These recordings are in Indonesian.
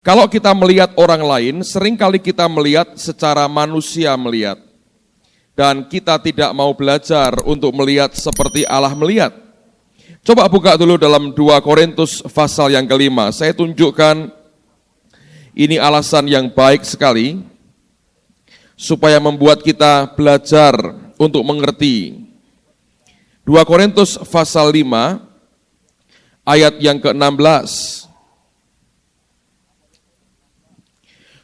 Kalau kita melihat orang lain, seringkali kita melihat secara manusia melihat. Dan kita tidak mau belajar untuk melihat seperti Allah melihat. Coba buka dulu dalam 2 Korintus pasal yang kelima. Saya tunjukkan ini alasan yang baik sekali supaya membuat kita belajar untuk mengerti. 2 Korintus pasal 5 ayat yang ke-16.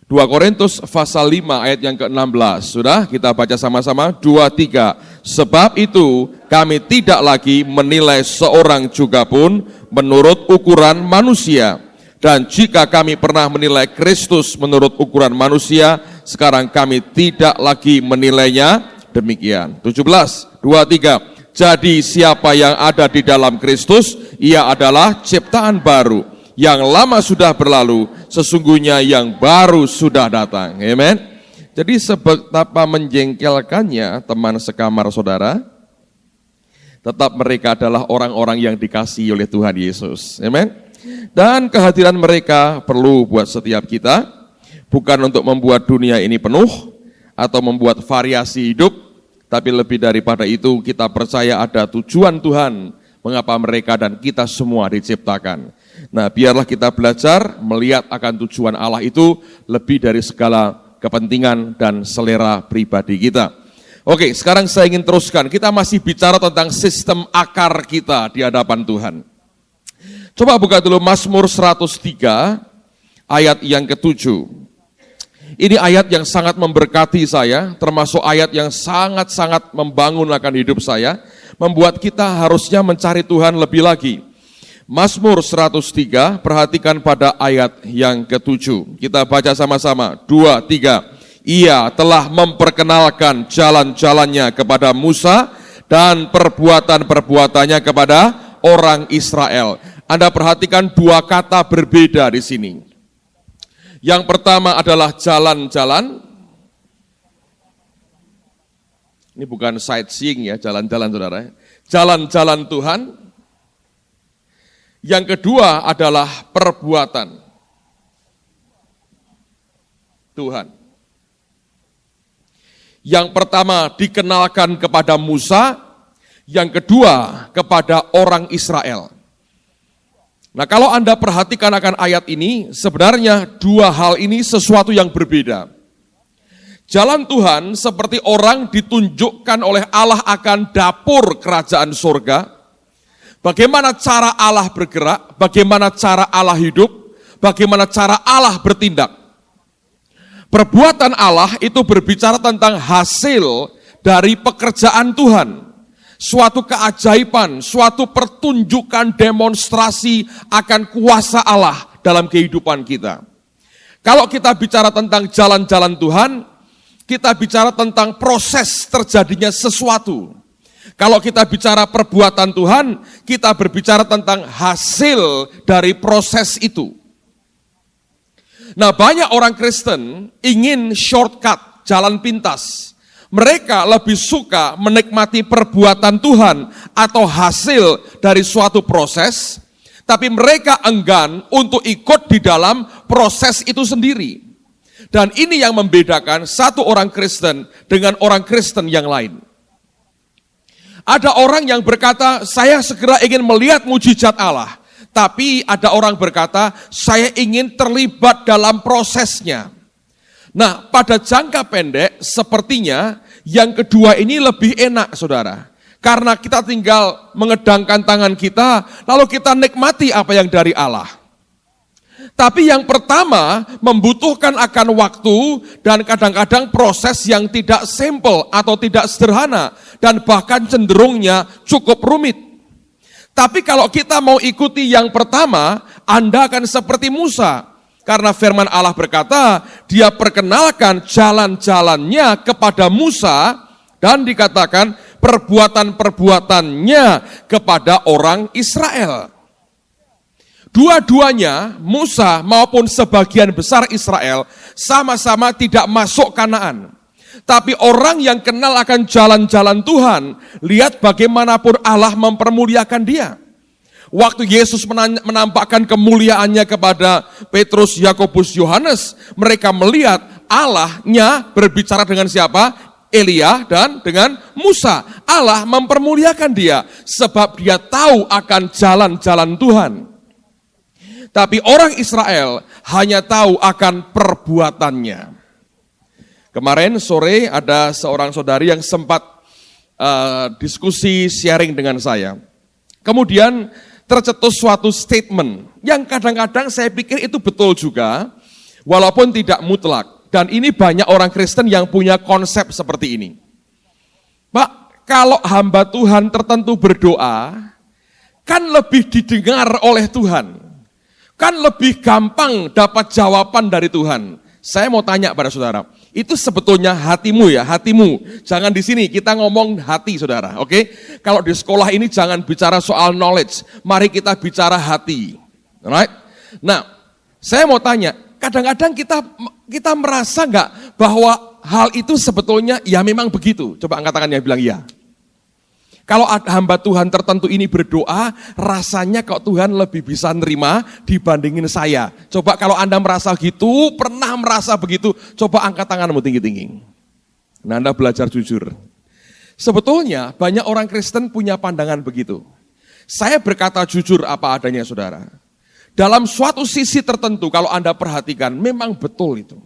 2 Korintus pasal 5 ayat yang ke-16. Sudah kita baca sama-sama 2, 3. Sebab itu kami tidak lagi menilai seorang juga pun menurut ukuran manusia. Dan jika kami pernah menilai Kristus menurut ukuran manusia, sekarang kami tidak lagi menilainya demikian. 17, 2, 3. Jadi siapa yang ada di dalam Kristus, ia adalah ciptaan baru. Yang lama sudah berlalu, sesungguhnya yang baru sudah datang. Amen. Jadi sebetapa menjengkelkannya teman sekamar saudara, tetap mereka adalah orang-orang yang dikasihi oleh Tuhan Yesus. Amen. Dan kehadiran mereka perlu buat setiap kita, bukan untuk membuat dunia ini penuh, atau membuat variasi hidup, tapi lebih daripada itu kita percaya ada tujuan Tuhan, mengapa mereka dan kita semua diciptakan. Nah, biarlah kita belajar melihat akan tujuan Allah itu lebih dari segala kepentingan dan selera pribadi kita. Oke, sekarang saya ingin teruskan. Kita masih bicara tentang sistem akar kita di hadapan Tuhan. Coba buka dulu Mazmur 103 ayat yang ke-7. Ini ayat yang sangat memberkati saya, termasuk ayat yang sangat-sangat membangun akan hidup saya, membuat kita harusnya mencari Tuhan lebih lagi. Mazmur 103, perhatikan pada ayat yang ke-7. Kita baca sama-sama, 2, 3. Ia telah memperkenalkan jalan-jalannya kepada Musa dan perbuatan-perbuatannya kepada orang Israel. Anda perhatikan 2 kata berbeda di sini. Yang pertama adalah jalan-jalan. Ini bukan sightseeing ya, jalan-jalan saudara. Jalan-jalan Tuhan. Yang kedua adalah perbuatan Tuhan. Yang pertama dikenalkan kepada Musa, yang kedua kepada orang Israel. Nah, kalau Anda perhatikan akan ayat ini, sebenarnya 2 hal ini sesuatu yang berbeda. Jalan Tuhan seperti orang ditunjukkan oleh Allah akan dapur kerajaan surga. Bagaimana cara Allah bergerak, bagaimana cara Allah hidup, bagaimana cara Allah bertindak. Perbuatan Allah itu berbicara tentang hasil dari pekerjaan Tuhan. Suatu keajaiban, suatu pertunjukan demonstrasi akan kuasa Allah dalam kehidupan kita. Kalau kita bicara tentang jalan-jalan Tuhan, kita bicara tentang proses terjadinya sesuatu. Kalau kita bicara perbuatan Tuhan, kita berbicara tentang hasil dari proses itu. Nah, banyak orang Kristen ingin shortcut, jalan pintas. Mereka lebih suka menikmati perbuatan Tuhan atau hasil dari suatu proses, tapi mereka enggan untuk ikut di dalam proses itu sendiri. Dan ini yang membedakan satu orang Kristen dengan orang Kristen yang lain. Ada orang yang berkata, saya segera ingin melihat mujizat Allah. Tapi ada orang berkata, saya ingin terlibat dalam prosesnya. Nah, pada jangka pendek, sepertinya yang kedua ini lebih enak, saudara. Karena kita tinggal mengedangkan tangan kita, lalu kita nikmati apa yang dari Allah. Tapi yang pertama membutuhkan akan waktu dan kadang-kadang proses yang tidak simple atau tidak sederhana dan bahkan cenderungnya cukup rumit. Tapi kalau kita mau ikuti yang pertama, Anda akan seperti Musa. Karena firman Allah berkata, dia perkenalkan jalan-jalannya kepada Musa dan dikatakan perbuatan-perbuatannya kepada orang Israel. Dua-duanya, Musa maupun sebagian besar Israel, sama-sama tidak masuk Kanaan. Tapi orang yang kenal akan jalan-jalan Tuhan, lihat bagaimanapun Allah mempermuliakan dia. Waktu Yesus menampakkan kemuliaannya kepada Petrus, Yakobus, Yohanes, mereka melihat Allahnya berbicara dengan siapa? Elia dan dengan Musa. Allah mempermuliakan dia sebab dia tahu akan jalan-jalan Tuhan. Tapi orang Israel hanya tahu akan perbuatannya. Kemarin sore ada seorang saudari yang sempat diskusi sharing dengan saya. Kemudian tercetus suatu statement yang kadang-kadang saya pikir itu betul juga, walaupun tidak mutlak. Dan ini banyak orang Kristen yang punya konsep seperti ini. Pak, kalau hamba Tuhan tertentu berdoa, kan lebih didengar oleh Tuhan. Kan lebih gampang dapat jawaban dari Tuhan. Saya mau tanya pada saudara, itu sebetulnya hatimu ya, hatimu. Jangan di sini, kita ngomong hati saudara, oke? Kalau di sekolah ini jangan bicara soal knowledge, mari kita bicara hati. Alright? Nah, saya mau tanya, kadang-kadang kita merasa nggak bahwa hal itu sebetulnya ya memang begitu? Coba angkat tangannya bilang iya. Kalau hamba Tuhan tertentu ini berdoa, rasanya kok Tuhan lebih bisa nerima dibandingin saya. Coba kalau Anda merasa gitu, pernah merasa begitu, coba angkat tanganmu tinggi-tinggi. Nah, Anda belajar jujur. Sebetulnya banyak orang Kristen punya pandangan begitu. Saya berkata jujur apa adanya saudara. Dalam suatu sisi tertentu kalau Anda perhatikan, memang betul itu.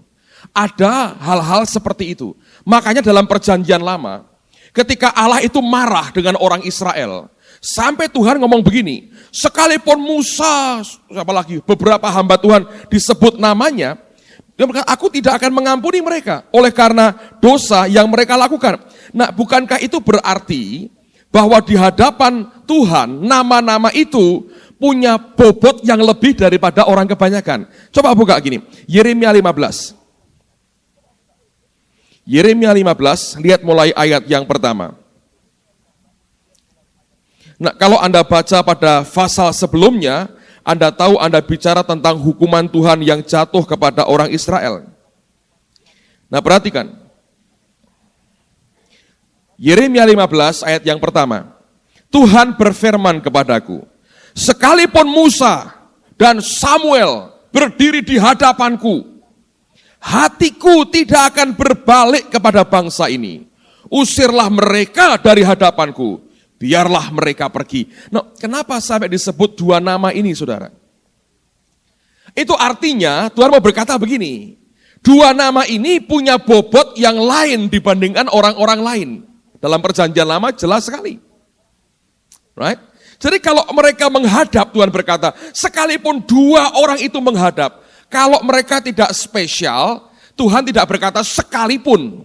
Ada hal-hal seperti itu. Makanya dalam perjanjian lama, ketika Allah itu marah dengan orang Israel, sampai Tuhan ngomong begini, sekalipun Musa, siapa lagi, beberapa hamba Tuhan disebut namanya, dia berkata, aku tidak akan mengampuni mereka, oleh karena dosa yang mereka lakukan. Nah, bukankah itu berarti, bahwa di hadapan Tuhan, nama-nama itu punya bobot yang lebih daripada orang kebanyakan. Coba buka gini, Yeremia 15. Yeremia 15, lihat mulai ayat yang pertama. Nah, kalau Anda baca pada pasal sebelumnya, Anda tahu Anda bicara tentang hukuman Tuhan yang jatuh kepada orang Israel. Nah, perhatikan. Yeremia 15 ayat yang pertama. Tuhan berfirman kepadaku, sekalipun Musa dan Samuel berdiri di hadapanku, hatiku tidak akan berbalik kepada bangsa ini. Usirlah mereka dari hadapanku, biarlah mereka pergi. Nah, kenapa sampai disebut dua nama ini, saudara? Itu artinya Tuhan mau berkata begini, dua nama ini punya bobot yang lain dibandingkan orang-orang lain. Dalam perjanjian lama jelas sekali. Right? Jadi kalau mereka menghadap, Tuhan berkata, sekalipun dua orang itu menghadap, kalau mereka tidak spesial, Tuhan tidak berkata sekalipun.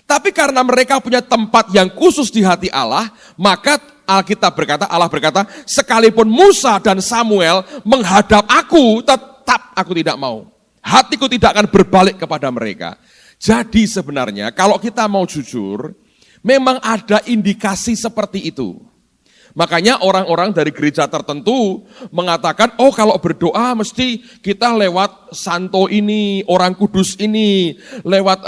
Tapi karena mereka punya tempat yang khusus di hati Allah, maka Alkitab berkata, Allah berkata, sekalipun Musa dan Samuel menghadap aku, tetap aku tidak mau. Hatiku tidak akan berbalik kepada mereka. Jadi sebenarnya kalau kita mau jujur, memang ada indikasi seperti itu. Makanya orang-orang dari gereja tertentu mengatakan, oh kalau berdoa mesti kita lewat santo ini, orang kudus ini, lewat,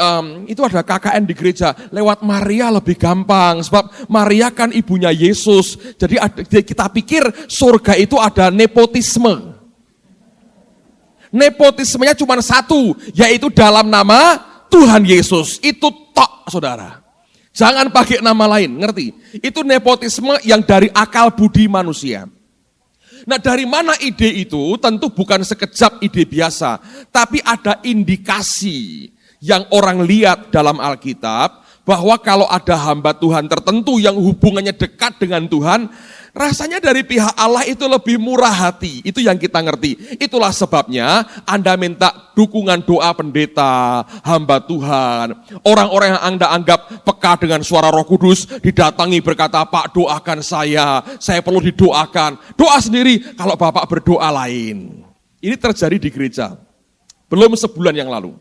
itu ada KKN di gereja, lewat Maria lebih gampang, sebab Maria kan ibunya Yesus, jadi kita pikir surga itu ada nepotisme. Nepotismenya cuma satu, yaitu dalam nama Tuhan Yesus, itu tok saudara. Jangan pakai nama lain, ngerti? Itu nepotisme yang dari akal budi manusia. Nah, dari mana ide itu? Tentu bukan sekejap ide biasa, tapi ada indikasi yang orang lihat dalam Alkitab, bahwa kalau ada hamba Tuhan tertentu yang hubungannya dekat dengan Tuhan, rasanya dari pihak Allah itu lebih murah hati. Itu yang kita ngerti. Itulah sebabnya Anda minta dukungan doa pendeta, hamba Tuhan. Orang-orang yang Anda anggap peka dengan suara Roh Kudus, didatangi berkata, Pak doakan saya perlu didoakan. Doa sendiri kalau Bapak berdoa lain. Ini terjadi di gereja. Belum sebulan yang lalu.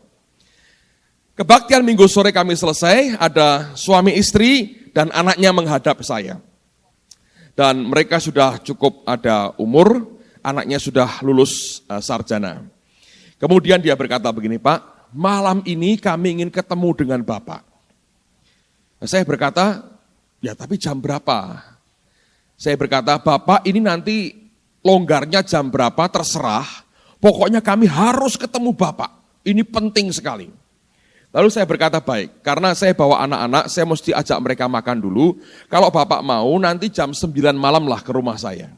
Kebaktian minggu sore kami selesai, ada suami istri dan anaknya menghadap saya. Dan mereka sudah cukup ada umur, anaknya sudah lulus sarjana. Kemudian dia berkata begini, Pak, malam ini kami ingin ketemu dengan Bapak. Saya berkata, ya tapi jam berapa? Saya berkata, Bapak ini nanti longgarnya jam berapa terserah, pokoknya kami harus ketemu Bapak. Ini penting sekali. Lalu saya berkata baik, karena saya bawa anak-anak, saya mesti ajak mereka makan dulu. Kalau Bapak mau nanti jam 9 malam lah ke rumah saya.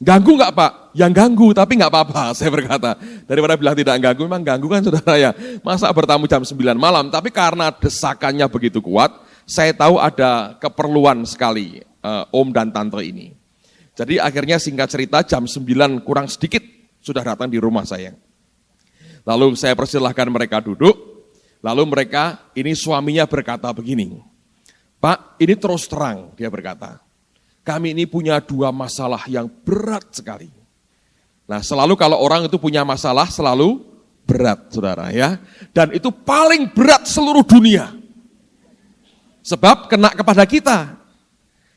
Ganggu nggak Pak? Yang ganggu, tapi nggak apa-apa, saya berkata. Daripada bilang tidak ganggu, memang ganggu kan saudara ya. Masa bertamu jam 9 malam, tapi karena desakannya begitu kuat, saya tahu ada keperluan sekali om dan tante ini. Jadi akhirnya singkat cerita jam 9 kurang sedikit sudah datang di rumah saya. Lalu saya persilahkan mereka duduk, lalu mereka, ini suaminya berkata begini, Pak ini terus terang, dia berkata, kami ini punya 2 masalah yang berat sekali. Nah selalu kalau orang itu punya masalah selalu berat saudara ya. Dan itu paling berat seluruh dunia. Sebab kena kepada kita.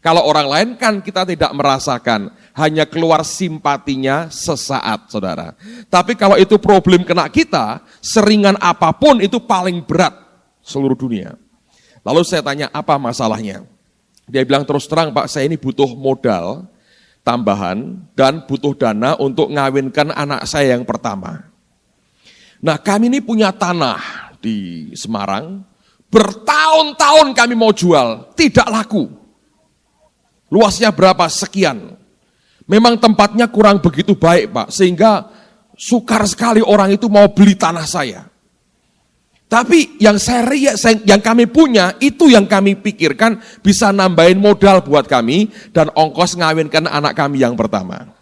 Kalau orang lain kan kita tidak merasakan. Hanya keluar simpatinya sesaat saudara. Tapi kalau itu problem kena kita, seringan apapun itu paling berat seluruh dunia. Lalu saya tanya apa masalahnya? Dia bilang terus terang Pak, saya ini butuh modal tambahan dan butuh dana untuk ngawinkan anak saya yang pertama. Nah kami ini punya tanah di Semarang, bertahun-tahun kami mau jual, tidak laku. Luasnya berapa? Sekian. Memang tempatnya kurang begitu baik Pak, sehingga sukar sekali orang itu mau beli tanah saya. Tapi yang yang kami punya, itu yang kami pikirkan bisa nambahin modal buat kami dan ongkos ngawinkan anak kami yang pertama.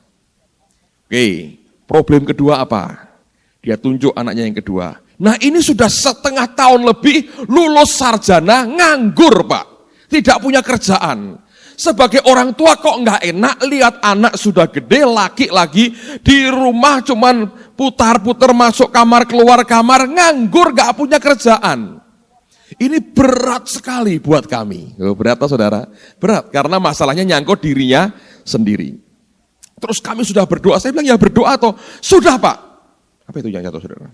Oke, problem kedua apa? Dia tunjuk anaknya yang kedua. Nah ini sudah setengah tahun lebih lulus sarjana nganggur Pak. Tidak punya kerjaan. Sebagai orang tua kok nggak enak lihat anak sudah gede, laki lagi di rumah cuman putar-putar masuk kamar keluar kamar, nganggur nggak punya kerjaan. Ini berat sekali buat kami. Berat tak saudara? Berat karena masalahnya nyangkut dirinya sendiri. Terus kami sudah berdoa, saya bilang ya berdoa toh. Sudah Pak. Apa itu yang jatuh saudara?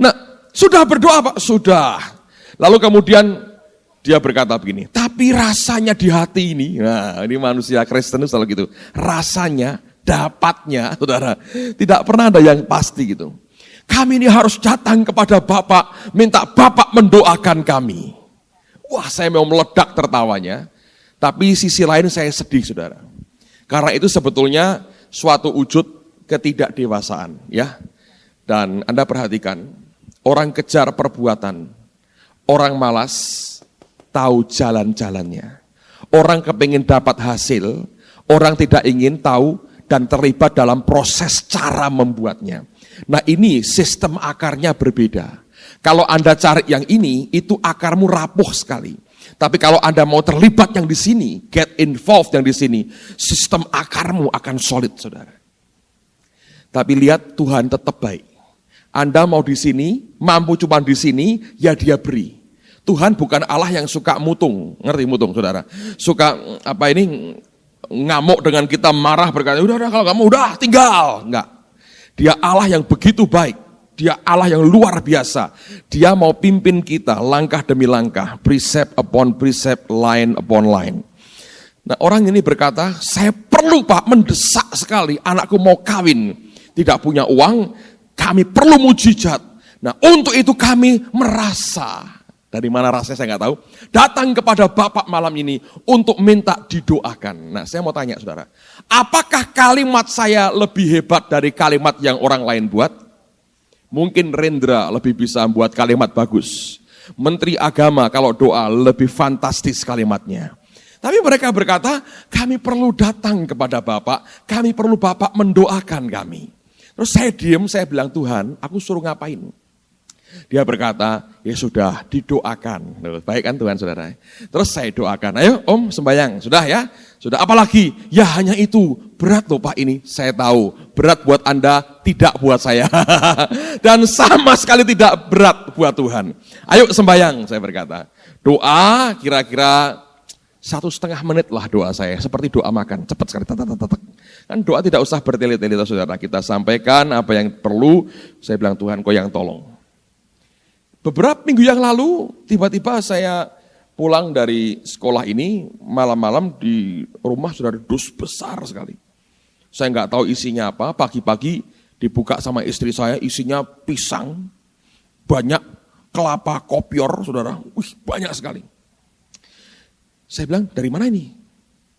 Nah sudah berdoa Pak? Sudah. Lalu kemudian dia berkata begini, tapi rasanya di hati ini, nah ini manusia Kristen itu selalu gitu, rasanya, dapatnya, saudara, tidak pernah ada yang pasti gitu. Kami ini harus datang kepada Bapak, minta Bapak mendoakan kami. Wah saya mau meledak tertawanya, tapi sisi lain saya sedih saudara. Karena itu sebetulnya suatu wujud ketidakdewasaan ya. Dan Anda perhatikan, orang kejar perbuatan, orang malas, tahu jalan-jalannya. Orang kepingin dapat hasil, orang tidak ingin tahu dan terlibat dalam proses cara membuatnya. Nah ini sistem akarnya berbeda. Kalau Anda cari yang ini, itu akarmu rapuh sekali. Tapi kalau Anda mau terlibat yang di sini, get involved yang di sini, sistem akarmu akan solid saudara. Tapi lihat Tuhan tetap baik. Anda mau di sini, mampu cuma di sini, ya dia beri. Tuhan bukan Allah yang suka mutung, ngerti mutung saudara? Suka ngamuk dengan kita, marah berkata, udah kalau kamu udah tinggal. Enggak, dia Allah yang begitu baik, dia Allah yang luar biasa. Dia mau pimpin kita langkah demi langkah, precept upon precept, line upon line. Nah orang ini berkata, saya perlu Pak, mendesak sekali, anakku mau kawin, tidak punya uang, kami perlu mujizat. Nah untuk itu kami merasa, dari mana rasanya saya nggak tahu, datang kepada Bapak malam ini untuk minta didoakan. Nah saya mau tanya saudara, apakah kalimat saya lebih hebat dari kalimat yang orang lain buat? Mungkin Rendra lebih bisa buat kalimat bagus. Menteri Agama kalau doa lebih fantastis kalimatnya. Tapi mereka berkata, kami perlu datang kepada Bapak, kami perlu Bapak mendoakan kami. Terus saya diam, saya bilang, Tuhan aku suruh ngapain? Dia berkata, ya sudah didoakan. Baik kan Tuhan saudara? Terus saya doakan, ayo om sembahyang, sudah ya? Sudah apalagi? Ya hanya itu, berat loh Pak ini, saya tahu. Berat buat Anda, tidak buat saya. Dan sama sekali tidak berat buat Tuhan. Ayo sembahyang, saya berkata. Doa kira-kira 1,5 menit lah doa saya, seperti doa makan, cepat sekali. Kan doa tidak usah bertele-tele saudara, kita sampaikan apa yang perlu, saya bilang Tuhan kau yang tolong. Beberapa minggu yang lalu, tiba-tiba saya pulang dari sekolah ini, malam-malam di rumah sudah ada dus besar sekali. Saya nggak tahu isinya apa, pagi-pagi dibuka sama istri saya, isinya pisang, banyak kelapa kopior, saudara. Banyak sekali. Saya bilang, dari mana ini?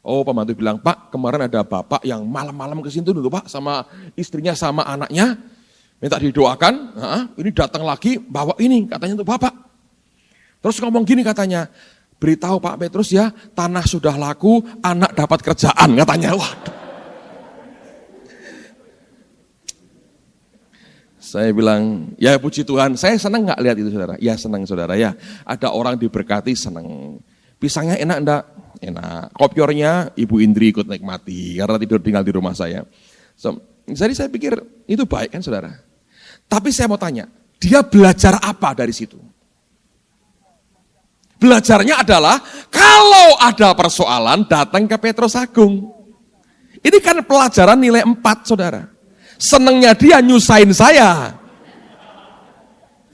Oh, pembantu bilang, Pak, kemarin ada bapak yang malam-malam ke sini dulu, Pak, sama istrinya, sama anaknya, minta didoakan, ini datang lagi, bawa ini, katanya untuk bapak. Terus ngomong gini katanya, beritahu Pak Petrus ya, tanah sudah laku, anak dapat kerjaan, katanya. Waduh. Saya bilang, ya puji Tuhan, saya senang nggak lihat itu saudara? Ya senang saudara ya, ada orang diberkati senang. Pisangnya enak enggak? Enak. Kopiornya Ibu Indri ikut nikmati, karena tinggal di rumah saya. Jadi saya pikir itu baik kan saudara? Tapi saya mau tanya, dia belajar apa dari situ? Belajarnya adalah, kalau ada persoalan datang ke Petrus Agung. Ini kan pelajaran nilai 4 saudara. Senengnya dia nyusahin saya.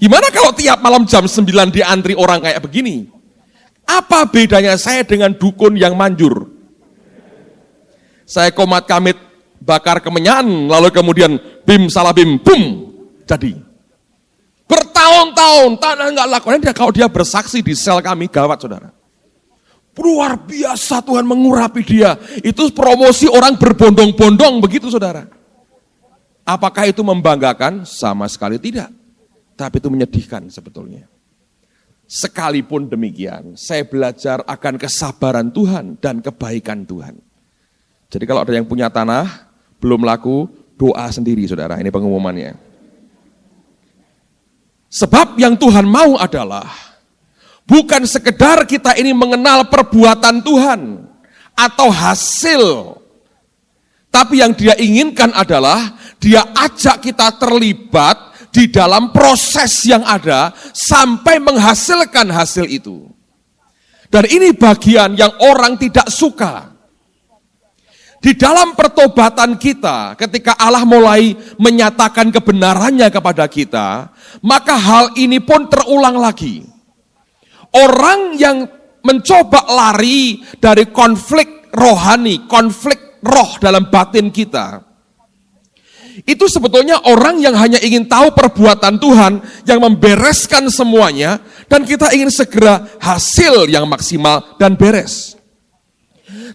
Gimana kalau tiap malam jam 9 diantri orang kayak begini? Apa bedanya saya dengan dukun yang manjur? Saya komat kamit bakar kemenyan, lalu kemudian bim salah bim, bum, jadi. Bertahun-tahun, tanah nggak lakukan. Kalau dia bersaksi di sel kami, gawat saudara. Luar biasa Tuhan mengurapi dia. Itu promosi orang berbondong-bondong begitu saudara. Apakah itu membanggakan? Sama sekali tidak. Tapi itu menyedihkan sebetulnya. Sekalipun demikian, saya belajar akan kesabaran Tuhan dan kebaikan Tuhan. Jadi kalau ada yang punya tanah, belum laku, doa sendiri saudara, ini pengumumannya. Sebab yang Tuhan mau adalah, bukan sekedar kita ini mengenal perbuatan Tuhan, atau hasil. Tapi yang dia inginkan adalah, dia ajak kita terlibat di dalam proses yang ada sampai menghasilkan hasil itu. Dan ini bagian yang orang tidak suka. Di dalam pertobatan kita, ketika Allah mulai menyatakan kebenarannya kepada kita, maka hal ini pun terulang lagi. Orang yang mencoba lari dari konflik rohani, konflik roh dalam batin kita, itu sebetulnya orang yang hanya ingin tahu perbuatan Tuhan yang membereskan semuanya, dan kita ingin segera hasil yang maksimal dan beres.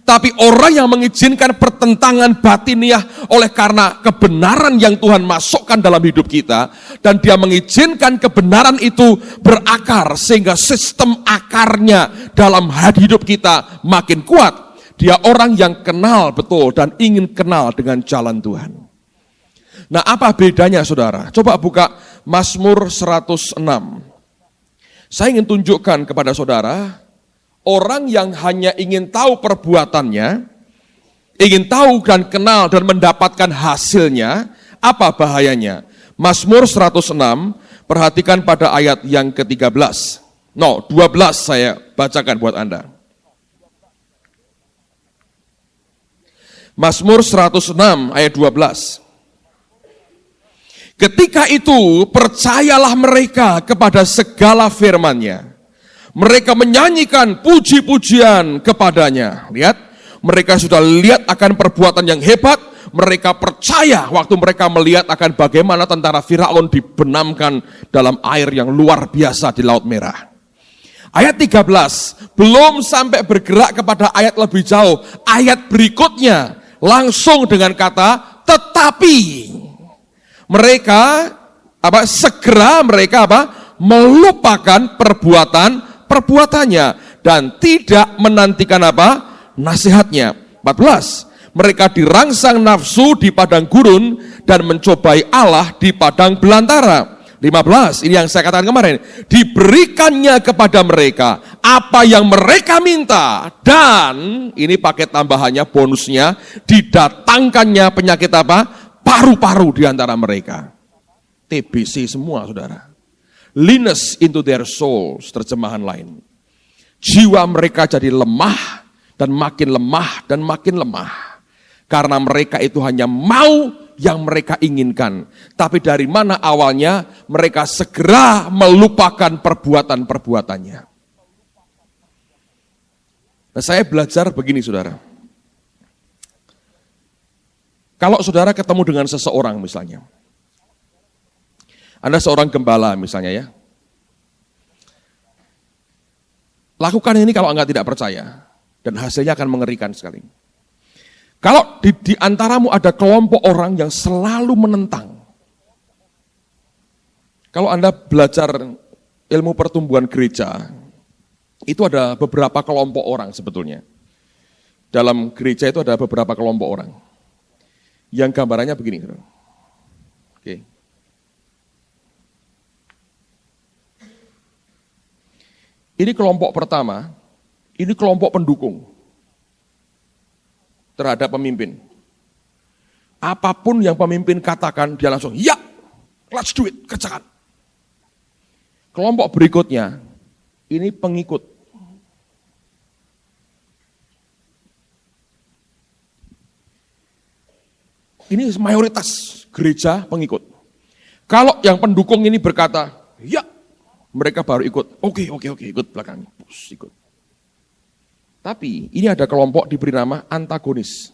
Tapi orang yang mengizinkan pertentangan batiniah oleh karena kebenaran yang Tuhan masukkan dalam hidup kita, dan dia mengizinkan kebenaran itu berakar sehingga sistem akarnya dalam hidup kita makin kuat, dia orang yang kenal betul dan ingin kenal dengan jalan Tuhan. Nah, apa bedanya saudara? Coba buka Mazmur 106. Saya ingin tunjukkan kepada saudara, orang yang hanya ingin tahu perbuatannya, ingin tahu dan kenal dan mendapatkan hasilnya, apa bahayanya? Mazmur 106, perhatikan pada ayat yang ke-13. 12 saya bacakan buat Anda. Mazmur 106 ayat 12. Ketika itu percayalah mereka kepada segala firman-Nya. Mereka menyanyikan puji-pujian kepadanya. Lihat, mereka sudah lihat akan perbuatan yang hebat. Mereka percaya waktu mereka melihat akan bagaimana tentara Firaun dibenamkan dalam air yang luar biasa di Laut Merah. Ayat 13, belum sampai bergerak kepada ayat lebih jauh. Ayat berikutnya langsung dengan kata tetapi. Mereka segera melupakan perbuatannya dan tidak menantikan nasihatnya. 14. Mereka dirangsang nafsu di padang gurun dan mencobai Allah di padang belantara. 15. Ini yang saya katakan kemarin, diberikannya kepada mereka apa yang mereka minta, dan ini paket tambahannya, bonusnya, didatangkannya penyakit paru-paru di antara mereka. TBC semua saudara. Leanness into their souls, terjemahan lain. Jiwa mereka jadi lemah dan makin lemah dan makin lemah. Karena mereka itu hanya mau yang mereka inginkan. Tapi dari mana awalnya? Mereka segera melupakan perbuatan-perbuatannya. Nah, saya belajar begini saudara. Kalau saudara ketemu dengan seseorang misalnya, Anda seorang gembala misalnya ya, lakukan ini kalau Anda tidak percaya, dan hasilnya akan mengerikan sekali. Kalau di antaramu ada kelompok orang yang selalu menentang, kalau Anda belajar ilmu pertumbuhan gereja, itu ada beberapa kelompok orang sebetulnya. Dalam gereja itu ada beberapa kelompok orang. Yang gambarannya begini. Oke. Ini kelompok pertama, ini kelompok pendukung terhadap pemimpin. Apapun yang pemimpin katakan, dia langsung, ya, let's do it, kerjakan. Kelompok berikutnya, ini pengikut. Ini mayoritas gereja pengikut. Kalau yang pendukung ini berkata, ya, mereka baru ikut. Oke, ikut belakangnya. Ikut. Tapi ini ada kelompok diberi nama antagonis.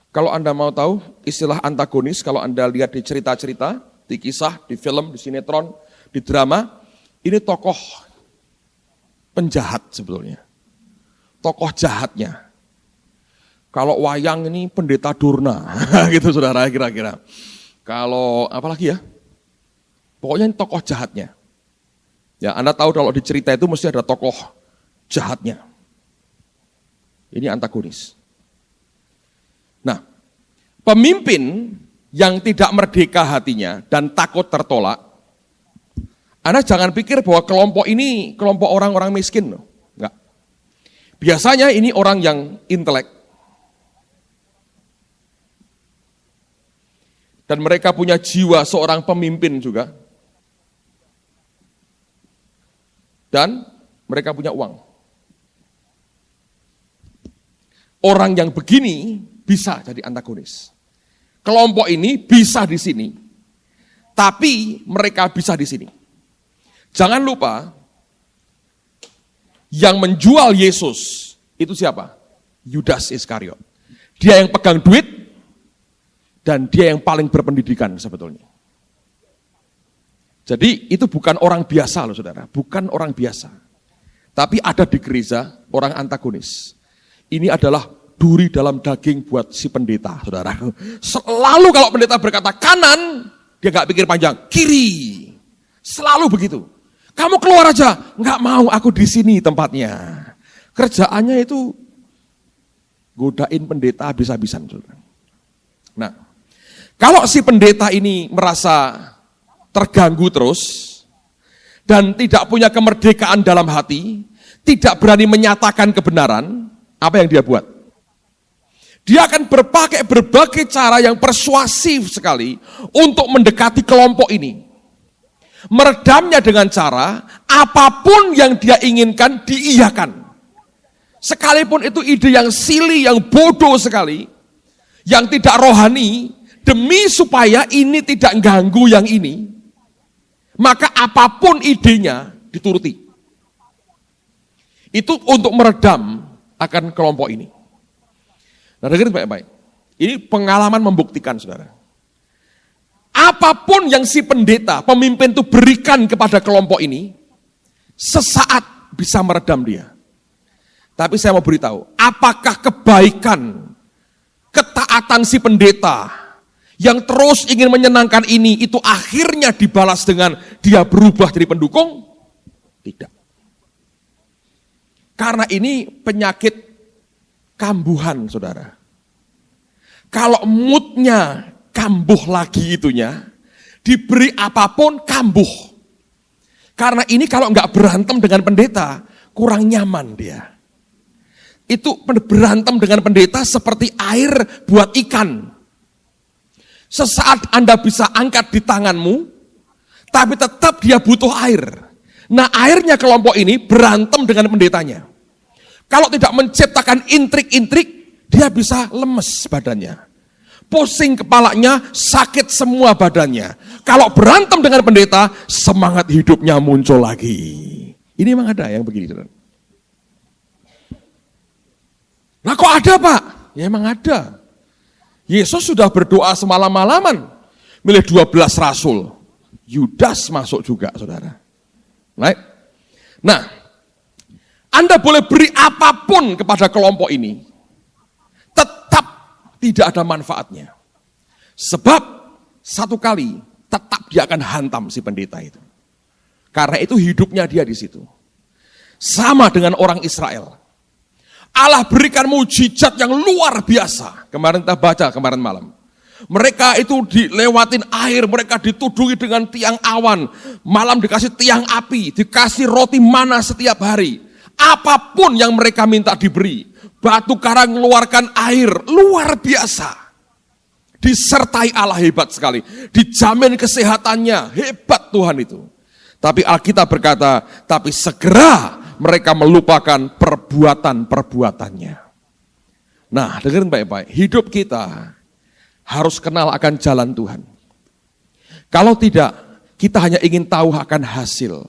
Kalau Anda mau tahu istilah antagonis, kalau Anda lihat di cerita-cerita, di kisah, di film, di sinetron, di drama, ini tokoh penjahat sebetulnya. Tokoh jahatnya. Kalau wayang ini pendeta Durna, gitu saudara kira-kira. Kalau apalagi ya, pokoknya ini tokoh jahatnya. Ya, Anda tahu kalau di cerita itu mesti ada tokoh jahatnya. Ini antagonis. Nah, pemimpin yang tidak merdeka hatinya dan takut tertolak, Anda jangan pikir bahwa kelompok ini kelompok orang-orang miskin loh. Enggak. Biasanya ini orang yang intelek. Dan mereka punya jiwa seorang pemimpin juga. Dan mereka punya uang. Orang yang begini bisa jadi antagonis. Kelompok ini bisa di sini, tapi mereka bisa di sini. Jangan lupa, yang menjual Yesus itu siapa? Yudas Iskariot. Dia yang pegang duit, dan dia yang paling berpendidikan sebetulnya. Jadi itu bukan orang biasa loh saudara, bukan orang biasa. Tapi ada di gereja orang antagonis. Ini adalah duri dalam daging buat si pendeta, saudara. Selalu kalau pendeta berkata kanan, dia gak pikir panjang, kiri. Selalu begitu. Kamu keluar aja, gak mau, aku di sini tempatnya. Kerjaannya itu godain pendeta habis-habisan, saudara. Nah, kalau si pendeta ini merasa terganggu terus, dan tidak punya kemerdekaan dalam hati, tidak berani menyatakan kebenaran, apa yang dia buat? Dia akan berpakai berbagai cara yang persuasif sekali untuk mendekati kelompok ini. Meredamnya dengan cara, apapun yang dia inginkan, diiyakan. Sekalipun itu ide yang silly, yang bodoh sekali, yang tidak rohani, demi supaya ini tidak ganggu yang ini, maka apapun idenya dituruti. Itu untuk meredam akan kelompok ini. Nah, dengerin baik-baik. Ini pengalaman membuktikan, saudara. Apapun yang si pendeta, pemimpin itu berikan kepada kelompok ini, sesaat bisa meredam dia. Tapi saya mau beritahu, apakah kebaikan, ketaatan si pendeta, yang terus ingin menyenangkan ini, itu akhirnya dibalas dengan dia berubah jadi pendukung? Tidak. Karena ini penyakit kambuhan, saudara. Kalau moodnya kambuh lagi itunya, diberi apapun kambuh. Karena ini kalau nggak berantem dengan pendeta, kurang nyaman dia. Itu berantem dengan pendeta seperti air buat ikan. Sesaat Anda bisa angkat di tanganmu, tapi tetap dia butuh air. Nah, airnya kelompok ini berantem dengan pendetanya. Kalau tidak menciptakan intrik-intrik, dia bisa lemes badannya. Pusing kepalanya, sakit semua badannya. Kalau berantem dengan pendeta, semangat hidupnya muncul lagi. Ini memang ada yang begini. Nah kok ada Pak? Ya emang ada. Yesus sudah berdoa semalam-malaman, milih 12 rasul. Yudas masuk juga, saudara. Nah, Anda boleh beri apapun kepada kelompok ini, tetap tidak ada manfaatnya. Sebab satu kali tetap dia akan hantam si pendeta itu. Karena itu hidupnya dia di situ. Sama dengan orang Israel. Allah berikan mujizat yang luar biasa. Kemarin kita baca kemarin malam. Mereka itu dilewatin air, mereka ditudungi dengan tiang awan. Malam dikasih tiang api, dikasih roti mana setiap hari. Apapun yang mereka minta diberi. Batu karang mengeluarkan air, luar biasa. Disertai Allah hebat sekali. Dijamin kesehatannya, hebat Tuhan itu. Tapi Alkitab berkata, tapi segera mereka melupakan perbuatan-perbuatannya. Nah, dengerin baik-baik, hidup kita harus kenal akan jalan Tuhan. Kalau tidak, kita hanya ingin tahu akan hasil.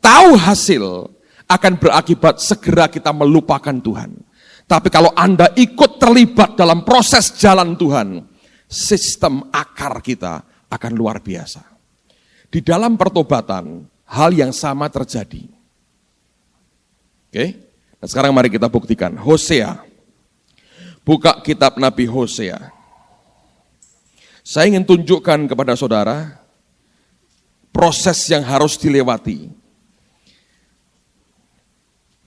Tahu hasil akan berakibat segera kita melupakan Tuhan. Tapi kalau Anda ikut terlibat dalam proses jalan Tuhan, sistem akar kita akan luar biasa. Di dalam pertobatan, hal yang sama terjadi. Oke, nah sekarang mari kita buktikan. Hosea, buka kitab Nabi Hosea. Saya ingin tunjukkan kepada saudara proses yang harus dilewati.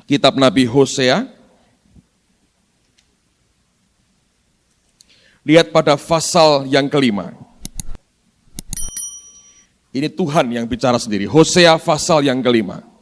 Kitab Nabi Hosea, lihat pada pasal yang kelima. Ini Tuhan yang bicara sendiri. Hosea pasal yang kelima.